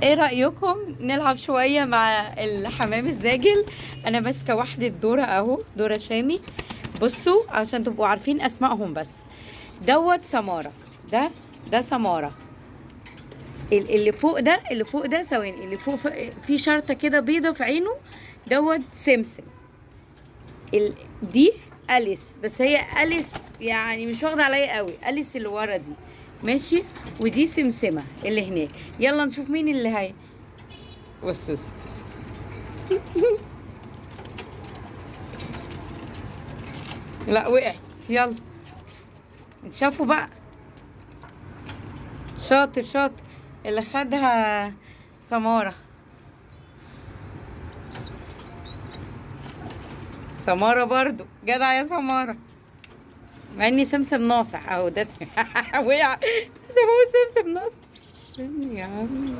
ايه رأيكم نلعب شوية مع الحمام الزاجل؟ انا ماسكة واحدة دورة اهو، دورة شامي. بصوا عشان تبقوا عارفين اسمائهم بس. دوت سمارة. ده ده سمارة. اللي فوق ده ثواني، اللي فوق في شرطة كده بيضة في عينه. دوت سمسم. دي أليس، بس هي أليس يعني مش واخدة عليا قوي. أليس اللي ورا دي ماشي. ودي سمسمة اللي هناك. يلا نشوف مين اللي هي. بص بص بص بص. لا وقعت. يلا نشوفوا بقى. شاطر شاطر. اللي خدها سمارة. سمارة برضو جدع يا سمارة. مع اني سمسم ناصح اهو ده اسمي. وقع. سمسم ناصح. يا عم